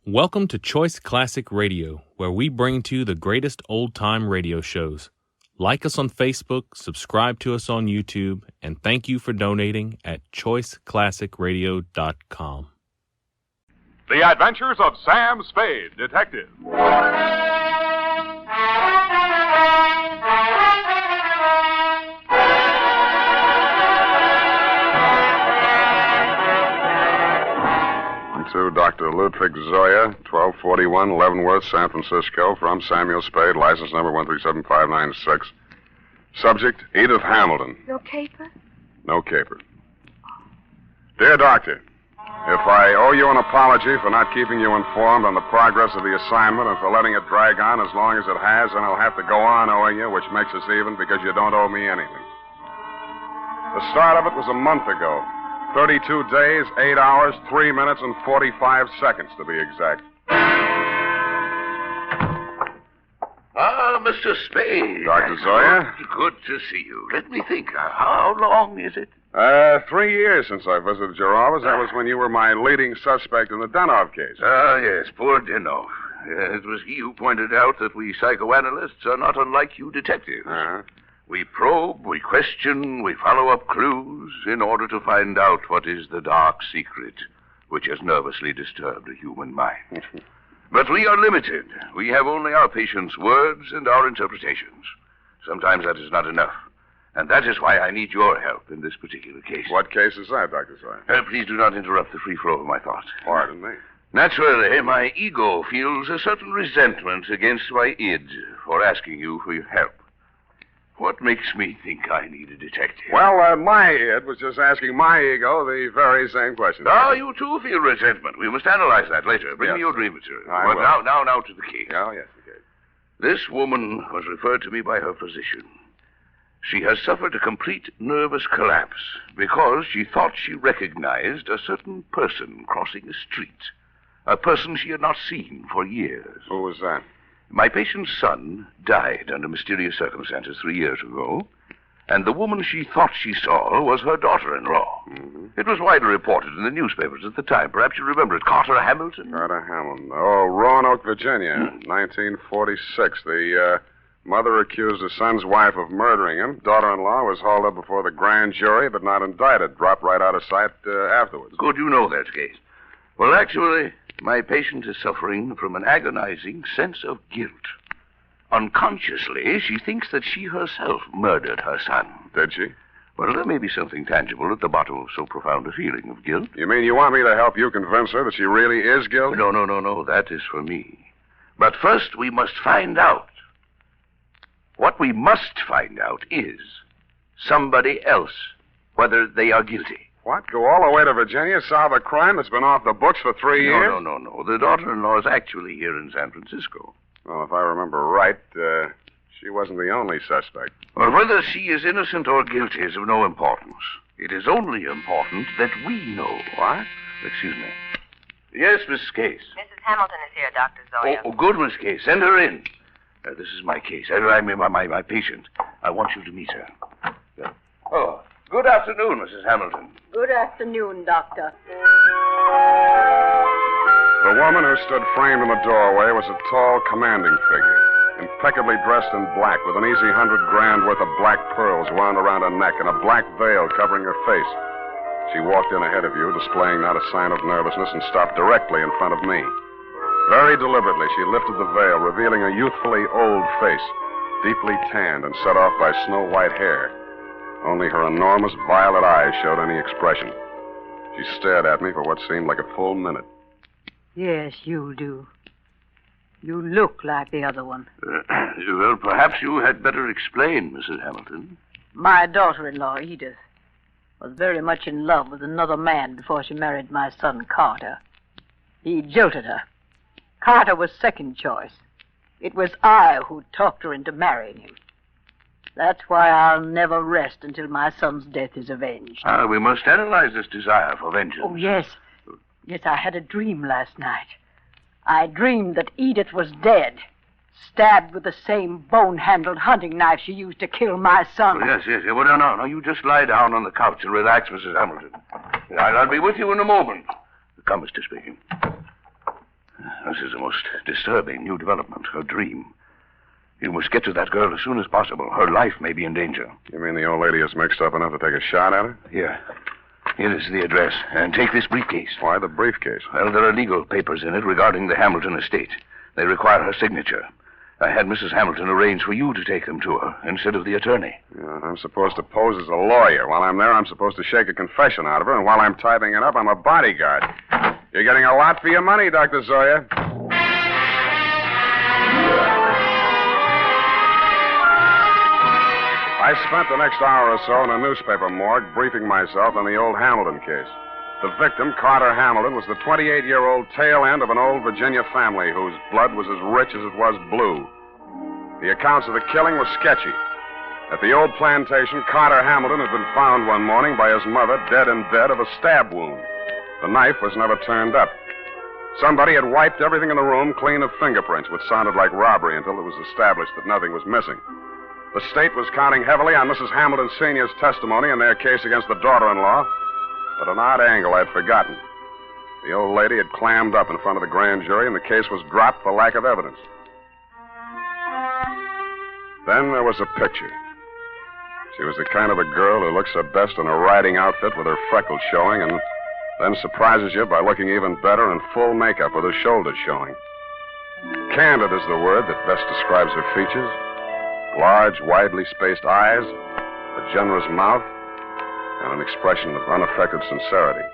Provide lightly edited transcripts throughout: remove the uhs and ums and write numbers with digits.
Welcome to Choice Classic Radio, where we bring to you the greatest old-time radio shows. Like us on Facebook, subscribe to us on YouTube, and thank you for donating at choiceclassicradio.com. The Adventures of Sam Spade, Detective. To Dr. Ludwig Zoya, 1241 Leavenworth, San Francisco, from Samuel Spade, license number 1375596. Subject, Edith Hamilton. No caper? No caper. Dear Doctor, if I owe you an apology for not keeping you informed on the progress of the assignment and for letting it drag on as long as it has, then I'll have to go on owing you, which makes us even because you don't owe me anything. The start of it was a month ago. 32 days, 8 hours, 3 minutes, and 45 seconds, to be exact. Ah, Mr. Spade. Dr. Zoya? Good to see you. Let me think. How long is it? 3 years since I visited your office. That was when you were my leading suspect in the Denov case. Ah, yes, poor Denov. It was he who pointed out that we psychoanalysts are not unlike you detectives. Uh-huh. We probe, we question, we follow up clues in order to find out what is the dark secret which has nervously disturbed the human mind. But we are limited. We have only our patient's words and our interpretations. Sometimes that is not enough. And that is why I need your help in this particular case. What case is that, Dr. Zoya? Please do not interrupt the free flow of my thoughts. Pardon me. Naturally, my ego feels a certain resentment against my id for asking you for your help. What makes me think I need a detective? Well, my id was just asking my ego the very same question. Ah, you too feel resentment. We must analyze that later. Bring me your dream material. I will. Now to the case. Oh, yes, the case. This woman was referred to me by her physician. She has suffered a complete nervous collapse because she thought she recognized a certain person crossing a street. A person she had not seen for years. Who was that? My patient's son died under mysterious circumstances 3 years ago, and the woman she thought she saw was her daughter-in-law. Mm-hmm. It was widely reported in the newspapers at the time. Perhaps you remember it. Carter Hamilton? Carter Hamilton. Oh, Roanoke, Virginia, 1946. The mother accused her son's wife of murdering him. Daughter-in-law was hauled up before the grand jury, but not indicted. Dropped right out of sight afterwards. Good, you know that case. Well, actually, my patient is suffering from an agonizing sense of guilt. Unconsciously, she thinks that she herself murdered her son. Did she? Well, there may be something tangible at the bottom of so profound a feeling of guilt. You mean you want me to help you convince her that she really is guilty? No. That is for me. But first, we must find out. What we must find out is somebody else, whether they are guilty. What? Go all the way to Virginia, solve a crime that's been off the books for 3 years? No. The daughter-in-law is actually here in San Francisco. Well, if I remember right, she wasn't the only suspect. Well, whether she is innocent or guilty is of no importance. It is only important that we know. What? Excuse me. Yes, Miss Case. Mrs. Hamilton is here, Dr. Zoya. Oh, good, Miss Case. Send her in. This is my case. I mean, my patient. I want you to meet her. Oh, good afternoon, Mrs. Hamilton. Good afternoon, Doctor. The woman who stood framed in the doorway was a tall, commanding figure, impeccably dressed in black, with an easy $100,000 worth of black pearls wound around her neck and a black veil covering her face. She walked in ahead of you, displaying not a sign of nervousness, and stopped directly in front of me. Very deliberately, she lifted the veil, revealing a youthfully old face, deeply tanned and set off by snow-white hair. Only her enormous violet eyes showed any expression. She stared at me for what seemed like a full minute. Yes, you do. You look like the other one. Well, perhaps you had better explain, Mrs. Hamilton. My daughter-in-law, Edith, was very much in love with another man before she married my son, Carter. He jilted her. Carter was second choice. It was I who talked her into marrying him. That's why I'll never rest until my son's death is avenged. We must analyze this desire for vengeance. Oh, yes. Yes, I had a dream last night. I dreamed that Edith was dead, stabbed with the same bone-handled hunting knife she used to kill my son. Oh, yes. Well, no. You just lie down on the couch and relax, Mrs. Hamilton. I'll be with you in a moment. Come, Mr. Spade. This is a most disturbing new development, her dream. You must get to that girl as soon as possible. Her life may be in danger. You mean the old lady is mixed up enough to take a shot at her? Here. Here is the address. And take this briefcase. Why the briefcase? Well, there are legal papers in it regarding the Hamilton estate. They require her signature. I had Mrs. Hamilton arrange for you to take them to her instead of the attorney. Yeah, I'm supposed to pose as a lawyer. While I'm there, I'm supposed to shake a confession out of her, and while I'm typing it up, I'm a bodyguard. You're getting a lot for your money, Dr. Zoya. I spent the next hour or so in a newspaper morgue briefing myself on the old Hamilton case. The victim, Carter Hamilton, was the 28-year-old tail end of an old Virginia family whose blood was as rich as it was blue. The accounts of the killing were sketchy. At the old plantation, Carter Hamilton had been found one morning by his mother, dead in bed of a stab wound. The knife was never turned up. Somebody had wiped everything in the room clean of fingerprints, which sounded like robbery until it was established that nothing was missing. The state was counting heavily on Mrs. Hamilton Sr.'s testimony in their case against the daughter-in-law, but an odd angle I'd forgotten. The old lady had clammed up in front of the grand jury, and the case was dropped for lack of evidence. Then there was a picture. She was the kind of a girl who looks her best in a riding outfit with her freckles showing, and then surprises you by looking even better in full makeup with her shoulders showing. Candid is the word that best describes her features. Large, widely spaced eyes, a generous mouth, and an expression of unaffected sincerity.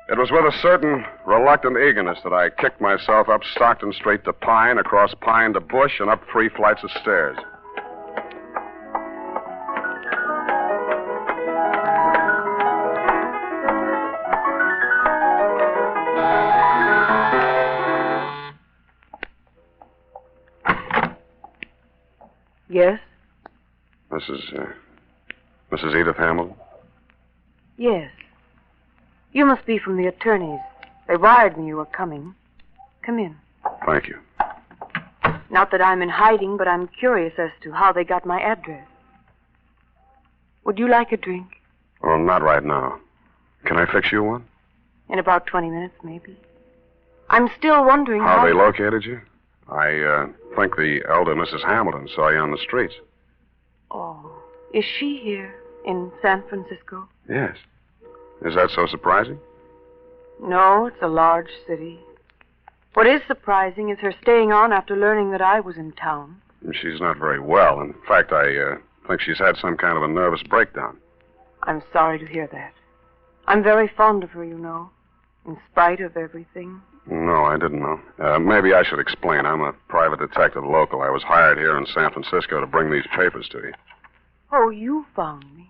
It was with a certain reluctant eagerness that I kicked myself up Stockton Street to Pine, across Pine to Bush, and up 3 flights of stairs. Yes? Mrs. Edith Hamilton? Yes. You must be from the attorneys. They wired me you were coming. Come in. Thank you. Not that I'm in hiding, but I'm curious as to how they got my address. Would you like a drink? Well, not right now. Can I fix you one? In about 20 minutes, maybe. I'm still wondering how they located you? I think the elder Mrs. Hamilton saw you on the streets. Oh. Is she here in San Francisco? Yes. Is that so surprising? No, it's a large city. What is surprising is her staying on after learning that I was in town. She's not very well. In fact, I think she's had some kind of a nervous breakdown. I'm sorry to hear that. I'm very fond of her, you know, in spite of everything. No, I didn't know. Maybe I should explain. I'm a private detective local. I was hired here in San Francisco to bring these papers to you. Oh, you found me.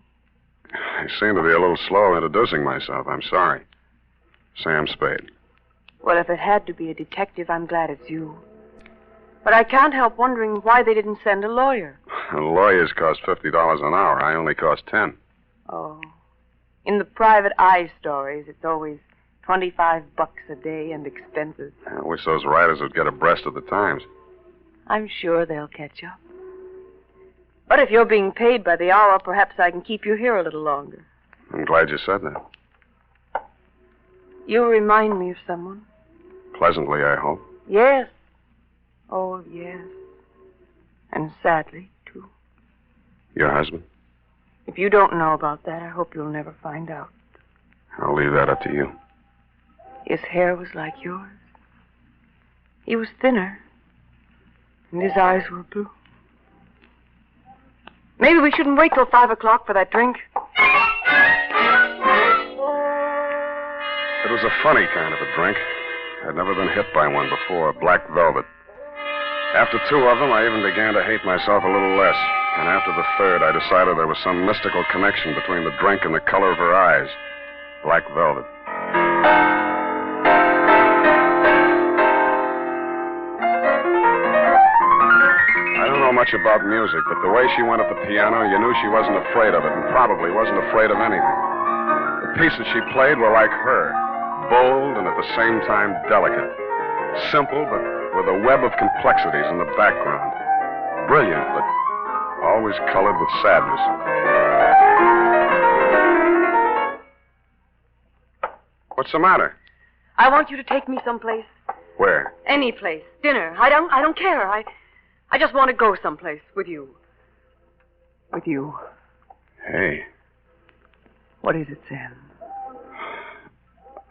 I seem to be a little slow introducing myself. I'm sorry. Sam Spade. Well, if it had to be a detective, I'm glad it's you. But I can't help wondering why they didn't send a lawyer. Lawyers cost $50 an hour. I only cost 10. Oh. In the private eye stories, it's always $25 a day and expenses. I wish those writers would get abreast of the times. I'm sure they'll catch up. But if you're being paid by the hour, perhaps I can keep you here a little longer. I'm glad you said that. You remind me of someone. Pleasantly, I hope. Yes. Oh, yes. And sadly, too. Your husband? If you don't know about that, I hope you'll never find out. I'll leave that up to you. His hair was like yours. He was thinner. And his eyes were blue. Maybe we shouldn't wait till 5 o'clock for that drink. It was a funny kind of a drink. I'd never been hit by one before, black velvet. After 2 of them, I even began to hate myself a little less. And after the third, I decided there was some mystical connection between the drink and the color of her eyes. Black velvet. I don't know much about music, but the way she went at the piano, you knew she wasn't afraid of it, and probably wasn't afraid of anything. The pieces she played were like her, bold and at the same time delicate. Simple, but with a web of complexities in the background. Brilliant, but always colored with sadness. What's the matter? I want you to take me someplace. Where? Any place. Dinner. I don't care. I just want to go someplace with you. With you. Hey. What is it, Sam?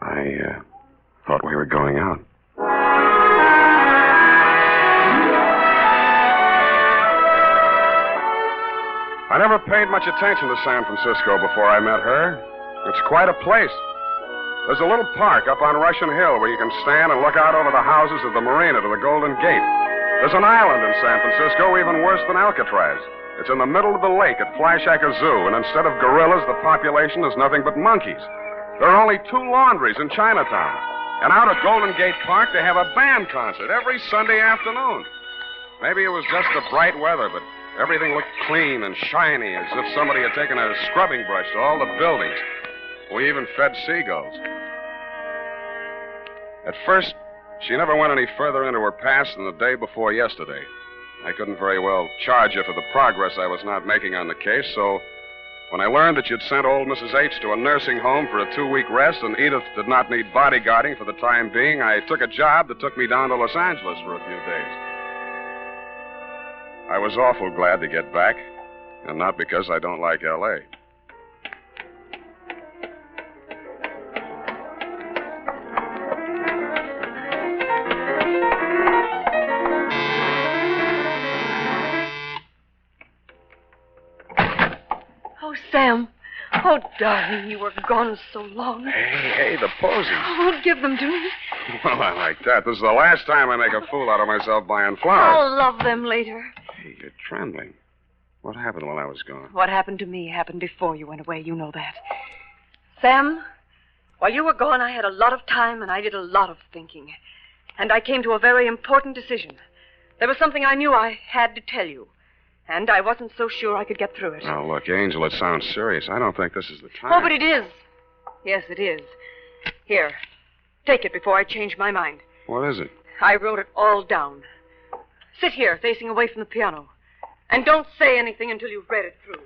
I thought we were going out. I never paid much attention to San Francisco before I met her. It's quite a place. There's a little park up on Russian Hill where you can stand and look out over the houses of the marina to the Golden Gate. There's an island in San Francisco even worse than Alcatraz. It's in the middle of the lake at Flashacre Zoo, and instead of gorillas, the population is nothing but monkeys. There are only 2 laundries in Chinatown. And out at Golden Gate Park, they have a band concert every Sunday afternoon. Maybe it was just the bright weather, but everything looked clean and shiny, as if somebody had taken a scrubbing brush to all the buildings. We even fed seagulls. At first, she never went any further into her past than the day before yesterday. I couldn't very well charge her for the progress I was not making on the case, so when I learned that you'd sent old Mrs. H to a nursing home for a 2-week rest and Edith did not need bodyguarding for the time being, I took a job that took me down to Los Angeles for a few days. I was awful glad to get back, and not because I don't like L.A. Oh, Sam. Oh, darling, you were gone so long. Hey, the posies. Oh, give them to me. Well, I like that. This is the last time I make a fool out of myself buying flowers. I'll love them later. Hey, you're trembling. What happened while I was gone? What happened to me happened before you went away. You know that. Sam, while you were gone, I had a lot of time and I did a lot of thinking. And I came to a very important decision. There was something I knew I had to tell you. And I wasn't so sure I could get through it. Now, look, Angel, it sounds serious. I don't think this is the time. Oh, but it is. Yes, it is. Here, take it before I change my mind. What is it? I wrote it all down. Sit here, facing away from the piano. And don't say anything until you've read it through.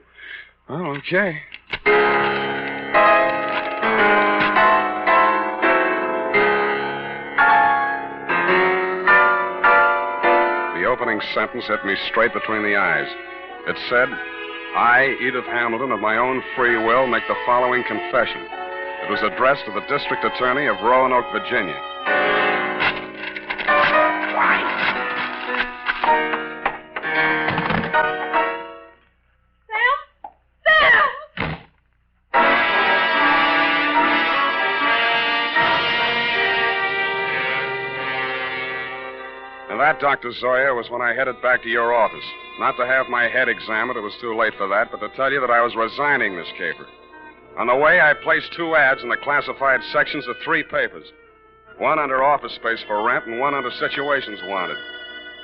Oh, okay. The opening sentence hit me straight between the eyes. It said, I, Edith Hamilton, of my own free will, make the following confession. It was addressed to the district attorney of Roanoke, Virginia. That, Dr. Zoya, was when I headed back to your office. Not to have my head examined, it was too late for that, but to tell you that I was resigning this caper. On the way, I placed 2 ads in the classified sections of 3 papers. One under office space for rent and one under situations wanted.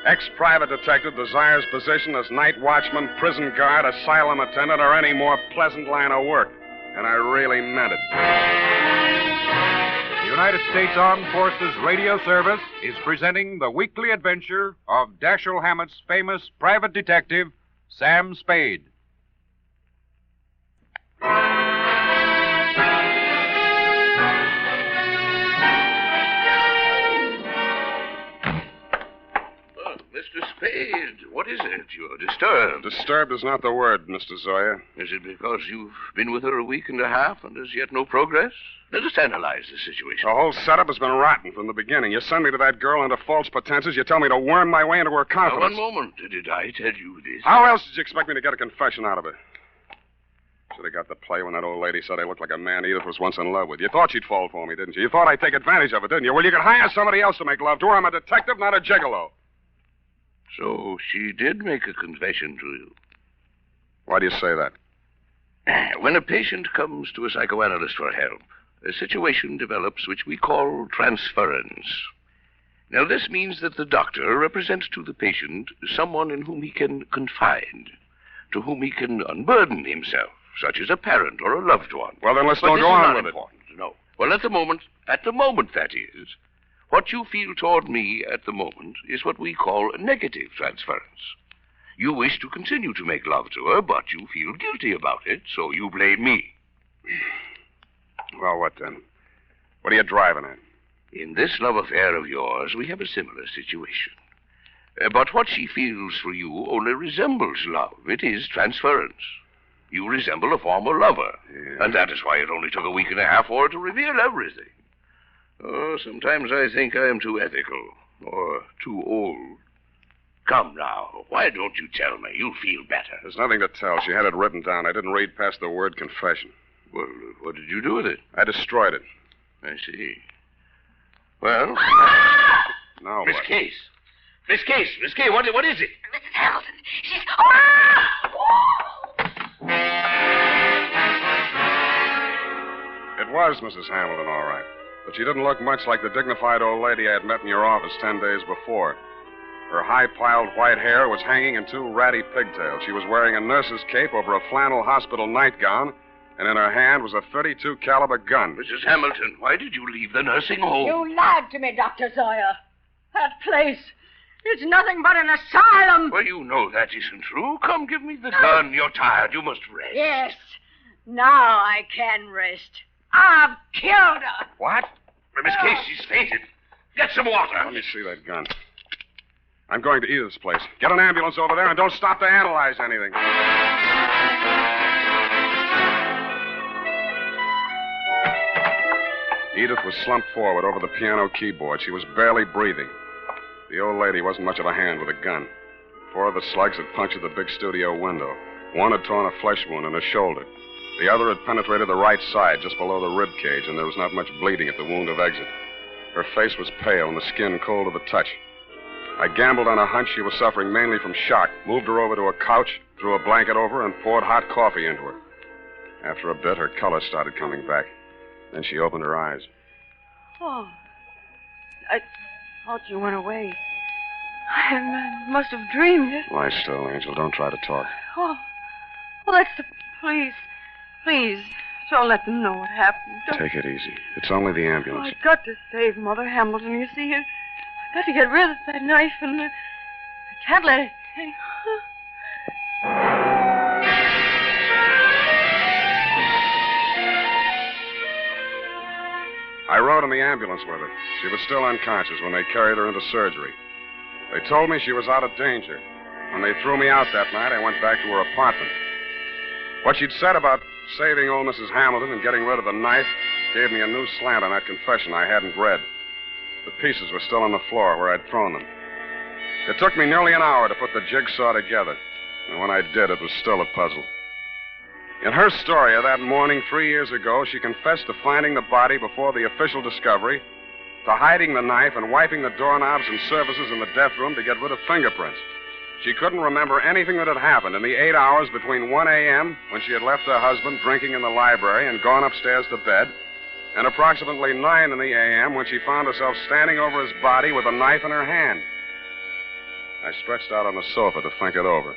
Ex-private detective desires position as night watchman, prison guard, asylum attendant, or any more pleasant line of work. And I really meant it. United States Armed Forces Radio Service is presenting the weekly adventure of Dashiell Hammett's famous private detective, Sam Spade. Mr. Spade, what is it? You're disturbed. Disturbed is not the word, Mr. Zoya. Is it because you've been with her a week and a half and as yet no progress? Let us analyze the situation. The whole setup has been rotten from the beginning. You send me to that girl under false pretenses. You tell me to worm my way into her confidence. Now, one moment. Did I tell you this? How else did you expect me to get a confession out of her? Should have got the play when that old lady said I looked like a man Edith was once in love with. You thought she'd fall for me, didn't you? You thought I'd take advantage of it, didn't you? Well, you could hire somebody else to make love to her. I'm a detective, not a gigolo. So she did make a confession to you. Why do you say that? When a patient comes to a psychoanalyst for help, a situation develops which we call transference. Now, this means that the doctor represents to the patient someone in whom he can confide, to whom he can unburden himself, such as a parent or a loved one. Well, then let's But don't this go is on not with important, no. Well, at the moment, that is, what you feel toward me at the moment is what we call negative transference. You wish to continue to make love to her, but you feel guilty about it, so you blame me. Well, what then? What are you driving at? In this love affair of yours, we have a similar situation. But what she feels for you only resembles love. It is transference. You resemble a former lover. Yeah. And that is why it only took a week and a half for her to reveal everything. Oh, sometimes I think I am too ethical. Or too old. Come now, why don't you tell me? You'll feel better. There's nothing to tell. She had it written down. I didn't read past the word confession. Well, what did you do with it? I destroyed it. I see. Well, Now Miss what? Case. Miss Case, what is it? Mrs. Hamilton, she's... It was Mrs. Hamilton, all right. But she didn't look much like the dignified old lady I had met in your office 10 days before. Her high-piled white hair was hanging in 2 ratty pigtails. She was wearing a nurse's cape over a flannel hospital nightgown, and in her hand was a .32 caliber gun. Mrs. Hamilton, why did you leave the nursing home? You lied to me, Dr. Zoya. That place, it's nothing but an asylum. Well, you know that isn't true. Come, give me the gun. You're tired. You must rest. Yes, now I can rest. I've killed her. What? Miss Case, she's fainted. Get some water. Let me see that gun. I'm going to Edith's place. Get an ambulance over there and don't stop to analyze anything. Edith was slumped forward over the piano keyboard. She was barely breathing. The old lady wasn't much of a hand with a gun. 4 of the slugs had punctured the big studio window. 1 had torn a flesh wound in her shoulder. The other had penetrated the right side, just below the rib cage, and there was not much bleeding at the wound of exit. Her face was pale and the skin cold to the touch. I gambled on a hunch she was suffering mainly from shock, moved her over to a couch, threw a blanket over her, and poured hot coffee into her. After a bit, her color started coming back. Then she opened her eyes. Oh, I thought you went away. I must have dreamed it. Lie still, Angel. Don't try to talk. Oh, well, that's the... Please, don't let them know what happened. Don't... Take it easy. It's only the ambulance. I've got to save Mother Hamilton, you see. I've got to get rid of that knife, and I can't let it... I rode in the ambulance with her. She was still unconscious when they carried her into surgery. They told me she was out of danger. When they threw me out that night, I went back to her apartment. What she'd said about saving old Mrs. Hamilton and getting rid of the knife gave me a new slant on that confession I hadn't read. The pieces were still on the floor where I'd thrown them. It took me nearly an hour to put the jigsaw together, and when I did, it was still a puzzle. In her story of that morning 3 years ago, she confessed to finding the body before the official discovery, to hiding the knife and wiping the doorknobs and surfaces in the death room to get rid of fingerprints. She couldn't remember anything that had happened in the 8 hours between 1 a.m., when she had left her husband drinking in the library and gone upstairs to bed, and approximately 9 in the a.m., when she found herself standing over his body with a knife in her hand. I stretched out on the sofa to think it over,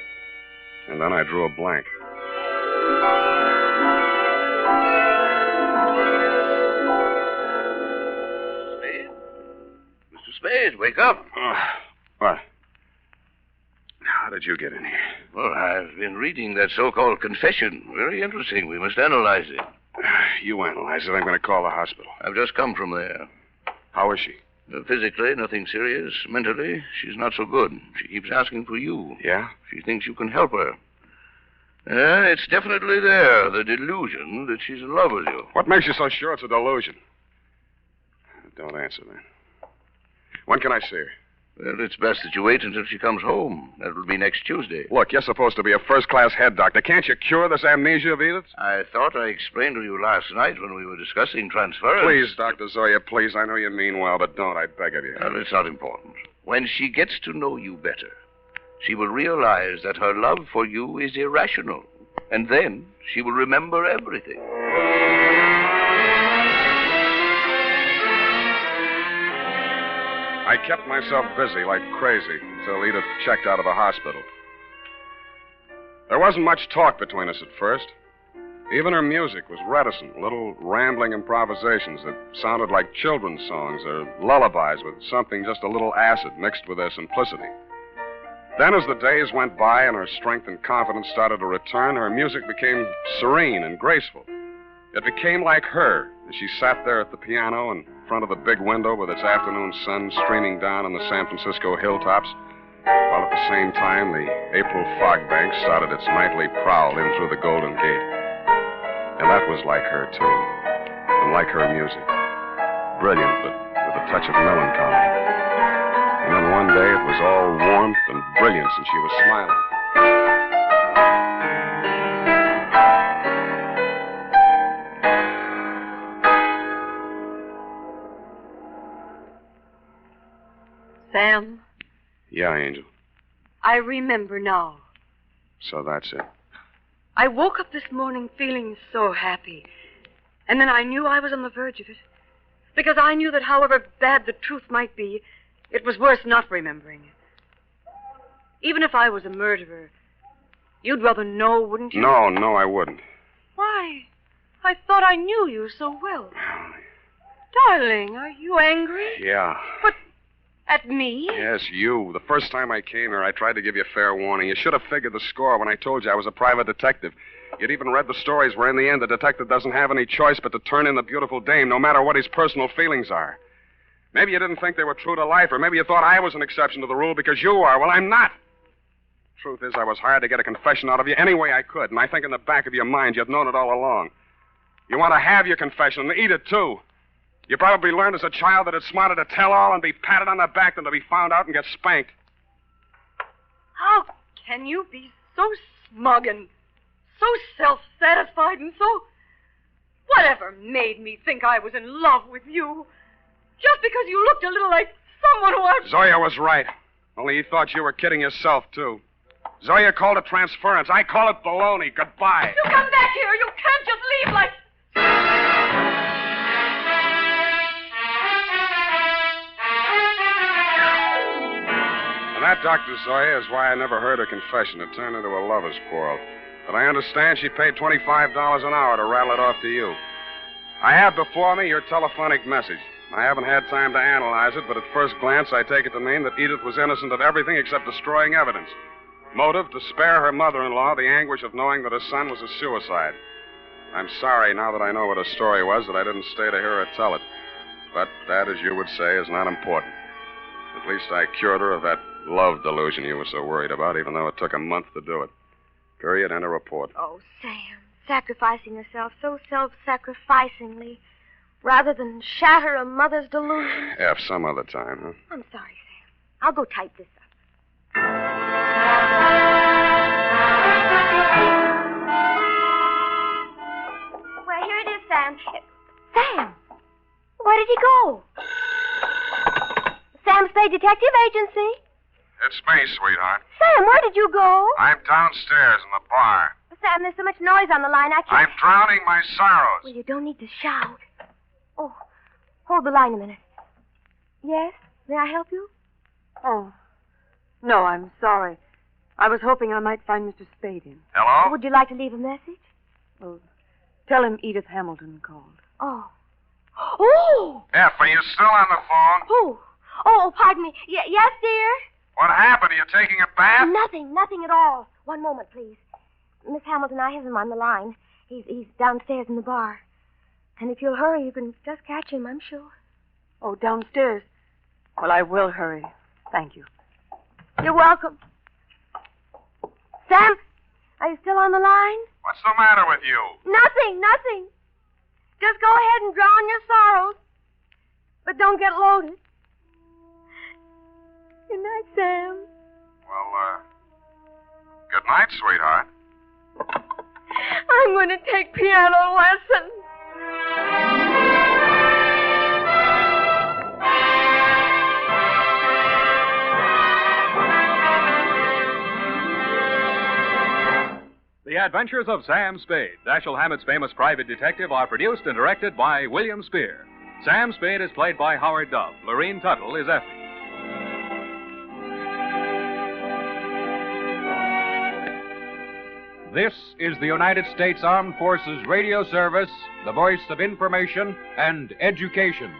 and then I drew a blank. Spade? Mr. Spade, wake up. What? How did you get in here? Well, I've been reading that so-called confession. Very interesting. We must analyze it. You analyze it. I'm going to call the hospital. I've just come from there. How is she? Physically, nothing serious. Mentally, she's not so good. She keeps asking for you. Yeah? She thinks you can help her. It's definitely there, the delusion that she's in love with you. What makes you so sure it's a delusion? Don't answer, then. When can I see her? Well, it's best that you wait until she comes home. That will be next Tuesday. Look, you're supposed to be a first-class head doctor. Can't you cure this amnesia of Edith's? I thought I explained to you last night when we were discussing transference. Please, Dr. Zoya, please. I know you mean well, but don't. I beg of you. Well, it's not important. When she gets to know you better, she will realize that her love for you is irrational. And then she will remember everything. I kept myself busy like crazy until Edith checked out of the hospital. There wasn't much talk between us at first. Even her music was reticent, little rambling improvisations that sounded like children's songs or lullabies with something just a little acid mixed with their simplicity. Then as the days went by and her strength and confidence started to return, her music became serene and graceful. It became like her as she sat there at the piano and front of the big window with its afternoon sun streaming down on the San Francisco hilltops, while at the same time the April fog bank started its nightly prowl in through the Golden Gate. And that was like her, too. And like her music. Brilliant, but with a touch of melancholy. And then one day it was all warmth and brilliance, and she was smiling. Sam, Yeah, Angel. I remember now. So that's it. I woke up this morning feeling so happy. And then I knew I was on the verge of it. Because I knew that however bad the truth might be, it was worth not remembering. Even if I was a murderer, you'd rather know, wouldn't you? No, I wouldn't. Why? I thought I knew you so well. Darling, are you angry? Yeah. But at me? Yes, you. The first time I came here, I tried to give you fair warning. You should have figured the score when I told you I was a private detective. You'd even read the stories where in the end the detective doesn't have any choice but to turn in the beautiful dame, no matter what his personal feelings are. Maybe you didn't think they were true to life, or maybe you thought I was an exception to the rule because you are. Well, I'm not. Truth is, I was hired to get a confession out of you any way I could, and I think in the back of your mind you'd known it all along. You want to have your confession and eat it, too. You probably learned as a child that it's smarter to tell all and be patted on the back than to be found out and get spanked. How can you be so smug and so self-satisfied and so... Whatever made me think I was in love with you? Just because you looked a little like someone who I... Zoya was right. Only you thought you were kidding yourself, too. Zoya called it transference. I call it baloney. Goodbye. You come back here. You can't just leave like... And that, Dr. Zoya, is why I never heard her confession. It turned into a lover's quarrel. But I understand she paid $25 an hour to rattle it off to you. I have before me your telephonic message. I haven't had time to analyze it, but at first glance I take it to mean that Edith was innocent of everything except destroying evidence. Motive, to spare her mother-in-law the anguish of knowing that her son was a suicide. I'm sorry, now that I know what her story was, that I didn't stay to hear her tell it. But that, as you would say, is not important. At least I cured her of that love delusion you were so worried about, even though it took a month to do it. Period, and a report. Oh, Sam, sacrificing yourself so self-sacrificingly, rather than shatter a mother's delusion. F some other time, huh? I'm sorry, Sam. I'll go type this up. Well, here it is, Sam. Sam! Where did he go? Sam Spade Detective Agency. It's me, sweetheart. Sam, where did you go? I'm downstairs in the bar. Sam, there's so much noise on the line, I can't... I'm drowning my sorrows. Well, you don't need to shout. Oh, hold the line a minute. Yes? May I help you? Oh, no, I'm sorry. I was hoping I might find Mr. Spade in. Hello? Would you like to leave a message? Well, tell him Edith Hamilton called. Oh. Oh! F, are you still on the phone? Who? Oh, pardon me. Yes, dear? What happened? Are you taking a bath? Nothing at all. One moment, please. Miss Hamilton, I have him on the line. He's downstairs in the bar. And if you'll hurry, you can just catch him, I'm sure. Oh, downstairs. Well, I will hurry. Thank you. You're welcome. Sam, are you still on the line? What's the matter with you? Nothing. Just go ahead and drown your sorrows. But don't get loaded. Good night, Sam. Well, good night, sweetheart. I'm going to take piano lessons. The Adventures of Sam Spade, Dashiell Hammett's famous private detective, are produced and directed by William Spear. Sam Spade is played by Howard Dove. Lorene Tuttle is Effie. This is the United States Armed Forces Radio Service, the voice of information and education.